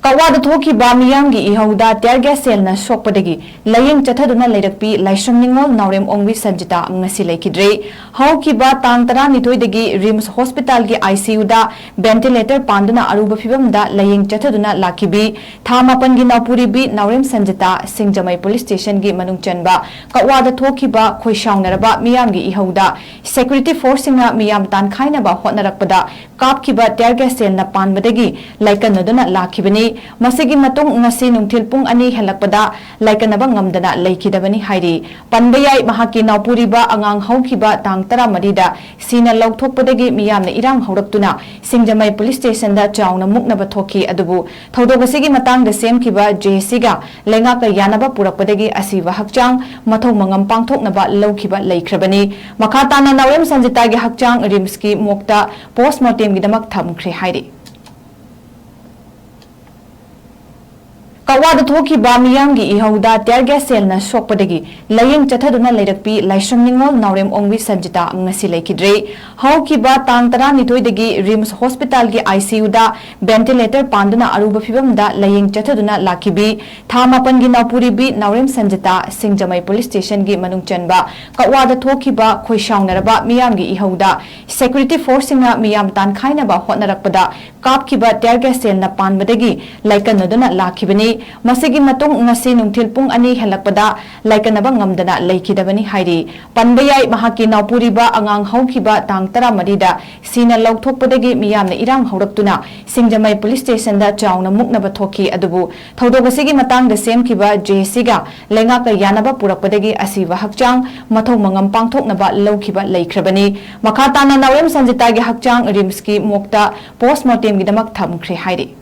ꯀꯛꯋꯥꯗ ꯊꯣꯛꯈꯤꯕ ꯃꯤꯌꯥꯝꯒꯤ ꯏꯍꯧꯗ tier gas ꯁꯦꯜꯅ ꯁꯣꯛꯄꯗꯒꯤ ꯂꯥꯌꯦꯡ ꯆꯠꯊꯗꯨꯅ ꯂꯩꯔꯛꯄꯤ Laishram ꯅꯤꯡꯉꯣꯜ ꯅꯥꯎꯔꯦꯝ ꯑꯣꯡꯕꯤ ꯁꯟꯖꯤꯇꯥ ꯉꯁꯤ ꯂꯩꯈꯤꯗ꯭ꯔꯦ꯫ ꯍꯧꯈꯤꯕ ꯇꯥꯡ 12ꯗꯒꯤ ꯔꯤꯝꯁ ꯍꯣꯁꯄꯤꯇꯥꯜꯒꯤ ICUꯗ ꯚꯦꯟꯇꯤꯂꯦꯇꯔ ꯄꯥꯟꯗꯨꯅ ꯑꯔꯨꯕ ꯐꯤꯚꯝꯗ ꯂꯥꯌꯦꯡ ꯆꯠꯊꯗꯨꯅ ꯂꯥꯛꯈꯤꯕꯤ ꯊꯥ 9ꯒꯤ ꯅꯥꯎꯄꯨꯔꯤꯕꯤ ꯅꯥꯎꯔꯦꯝ ꯁꯟꯖꯤꯇꯥ ꯁꯤꯡꯖꯃꯩ ꯄꯨꯂꯤꯁ ꯁ꯭ꯇꯦꯁꯟꯒꯤ ꯃꯅꯨꯡ ꯆꯟꯕ ꯀꯛꯋꯥꯗ ꯊꯣꯛꯈꯤꯕ ꯈꯣꯏꯁꯥꯎꯅꯔꯕ ꯃꯤꯌꯥꯝꯒꯤ ꯏꯍꯧꯗ ꯁꯦꯀ꯭ꯌꯨꯔꯤꯇꯤ ꯐꯣꯔꯁꯁꯤꯡꯅ ꯃꯤꯌꯥꯝ ꯇꯥꯟꯈꯥꯏꯅꯕ ꯍꯣꯠꯅꯔꯛꯄꯗ ꯀꯥꯞꯈꯤꯕ ꯇꯤꯌꯔ ꯒ꯭ꯌꯥꯁ ꯁꯦꯜꯅ ꯄꯥꯟꯕꯗꯒꯤ ꯂꯥꯏꯀꯟꯅꯗꯨꯅ ꯂꯥꯛꯈꯤꯕꯅꯤ꯫ ꯃꯁꯤꯒꯤ ꯃꯇꯨꯡ ꯉꯁꯤ ꯅꯨꯡꯊꯤꯜ ꯄꯨꯡ 2 ꯍꯦꯜꯂꯛꯄꯗ ꯂꯥꯏꯀꯟꯅꯕ ꯉꯝꯗꯅ ꯂꯩꯈꯤꯗꯕꯅꯤ ꯍꯥꯏꯔꯤ꯫ ꯄꯟꯕ ꯌꯥꯏ ꯃꯍꯥꯛꯀꯤ ꯅꯥꯎꯄꯨꯔꯤꯕ ꯑꯉꯥꯡ ꯍꯧꯈꯤꯕ ꯇꯥꯡ 14ꯗ ꯁꯤꯅ ꯂꯧꯊꯣꯛꯄꯗꯒꯤ ꯃꯤꯌꯥꯝꯅ ꯏꯔꯥꯡ ꯍꯧꯔꯛꯇꯨꯅ ꯁꯤꯡꯖꯃꯩ ꯄꯨꯂꯤꯁ ꯁ꯭ꯇꯦꯁꯟꯗ ꯆꯥꯎꯅ ꯃꯨꯛꯅꯕ ꯊꯣꯛꯈꯤ ꯑꯗꯨꯕꯨ ꯊꯧꯗꯣꯛ ꯑꯁꯤꯒꯤ ꯃꯇꯥꯡꯗ ꯁꯦꯝꯈꯤꯕ JCꯒ ꯂꯩꯉꯥꯛꯀ ꯌꯥꯅꯕ ꯄꯨꯔꯛꯄꯗꯒꯤ ꯑꯁꯤꯕ ꯍꯛꯆꯥꯡ ꯃꯊꯧ ꯃꯉꯝ ꯄꯥꯡꯊꯣꯛꯅꯕ ꯂꯧꯈꯤꯕ ꯂꯩꯈ꯭ꯔꯕꯅꯤ꯫ ꯃꯈꯥ ꯇꯥꯅ ꯅꯥꯎꯔꯦꯝ ꯁꯟꯖꯤꯇꯥꯒꯤ ꯍꯛꯆꯥꯡ ꯔꯤꯝꯁꯀꯤ ꯃꯣꯛꯇ ꯄꯣꯁꯠꯃꯣꯔꯇꯦꯝꯒꯤꯗꯃꯛ ꯊꯝꯈ꯭ꯔꯦ ꯍꯥꯏꯔꯤ꯫ ꯀꯛꯋꯥꯗ ꯊꯣꯛꯈꯤꯕ ꯃꯤꯌꯥꯝꯒꯤ ꯏꯍꯧꯗ ꯇꯤꯌꯔ ꯒ꯭ꯌꯥꯁ ꯁꯦꯜꯅ ꯁꯣꯛꯄꯗꯒꯤ ꯂꯥꯌꯦꯡ ꯆꯠꯊꯗꯨꯅ ꯂꯩꯔꯛꯄꯤ ꯂꯥꯏꯁ꯭ꯔꯝ ꯅꯤꯡꯉꯣꯜ ꯅꯥꯎꯔꯦꯝ ꯑꯣꯡꯕꯤ ꯁꯟꯖꯤꯇꯥ ꯉꯁꯤ ꯂꯩꯈꯤꯗ꯭ꯔꯦ꯫ ꯍꯧꯈꯤꯕ ꯇꯥꯡ 12ꯗꯒꯤ ꯔꯤꯝꯁ ꯍꯣꯁꯄꯤꯇꯥꯜꯒꯤ ICUꯗ ꯚꯦꯟꯇꯤꯂꯦꯇꯔ ꯄꯥꯟꯗꯨꯅ ꯑꯔꯨꯕ ꯐꯤꯚꯝꯗ ꯂꯥꯌꯦꯡ ꯆꯠꯊꯗꯨꯅ ꯂꯥꯛꯈꯤꯕꯤ ꯊꯥ 9ꯒꯤ ꯅꯥꯎꯄꯨꯔꯤꯕꯤ ꯅꯥꯎꯔꯦꯝ ꯁꯟꯖꯤꯇꯥ ꯁꯤꯡꯖꯃꯩ ꯄꯨꯂꯤꯁ ꯁ꯭ꯇꯦꯁꯟꯒꯤ ꯃꯅꯨꯡ ꯆꯟꯕ ꯀꯛꯋꯥꯗ ꯊꯣꯛꯈꯤꯕ ꯈꯣꯏꯁꯥꯎꯅꯔꯕ ꯃꯤꯌꯥꯝꯒꯤ ꯏꯍꯧꯗ ꯁꯦꯀ꯭ꯌꯨꯔꯤꯇꯤ ꯐꯣꯔꯁꯁꯤꯡꯅ ꯃꯤꯌꯥꯝ ꯇꯥꯟꯈꯥꯏꯅꯕ ꯍꯣꯠꯅꯔꯛꯄꯗ ꯀꯥꯞꯈꯤꯕ ꯇꯤꯌꯔ ꯒ꯭ꯌꯥꯁ ꯁꯦꯜꯅ ꯄꯥꯟꯕꯗꯒꯤ ꯂꯥꯏꯀꯟꯅꯗꯨꯅ ꯂꯥꯛꯈꯤꯕꯅꯤ꯫ ꯃꯁꯤꯒꯤ ꯃꯇꯨꯡ ꯉꯁꯤ ꯅꯨꯡꯊꯤꯜ ꯄꯨꯡ 2 ꯍꯦꯜꯂꯛꯄꯗ ꯂꯥꯏꯀꯟꯅꯕ ꯉꯝꯗꯅ ꯂꯩꯈꯤꯗꯕꯅꯤ ꯍꯥꯏꯔꯤ꯫ ꯄꯟꯕ ꯌꯥꯏ ꯃꯍꯥꯛꯀꯤ ꯅꯥꯎꯄꯨꯔꯤꯕ ꯑꯉꯥꯡ ꯍꯧꯈꯤꯕ ꯇꯥꯡ 14ꯗ ꯁꯤꯅ ꯂꯧꯊꯣꯛꯄꯗꯒꯤ ꯃꯤꯌꯥꯝꯅ ꯏꯔꯥꯡ ꯍꯧꯔꯛꯇꯨꯅ ꯁꯤꯡꯖꯃꯩ ꯄꯨꯂꯤꯁ ꯁ꯭ꯇꯦꯁꯟꯗ ꯆꯥꯎꯅ ꯃꯨꯛꯅꯕ ꯊꯣꯛꯈꯤ ꯑꯗꯨꯕꯨ ꯊꯧꯗꯣꯛ ꯑꯁꯤꯒꯤ ꯃꯇꯥꯡꯗ ꯁꯦꯝꯈꯤꯕ JCꯒ ꯂꯩꯉꯥꯛꯀ ꯌꯥꯅꯕ ꯄꯨꯔꯛꯄꯗꯒꯤ ꯑꯁꯤꯕ ꯍꯛꯆꯥꯡ ꯃꯊꯧ ꯃꯉꯝ ꯄꯥꯡꯊꯣꯛꯅꯕ ꯂꯧꯈꯤꯕ ꯂꯩꯈ꯭ꯔꯕꯅꯤ꯫ ꯃꯈꯥ ꯇꯥꯅ ꯅꯥꯎꯔꯦꯝ ꯁꯟꯖꯤꯇꯥꯒꯤ ꯍꯛꯆꯥꯡ ꯔꯤꯝꯁꯀꯤ ꯃꯣꯛꯇ ꯄꯣꯁꯠꯃꯣꯔꯇꯦꯝꯒꯤꯗꯃꯛ ꯊꯝꯈ꯭ꯔꯦ ꯍꯥꯏꯔꯤ꯫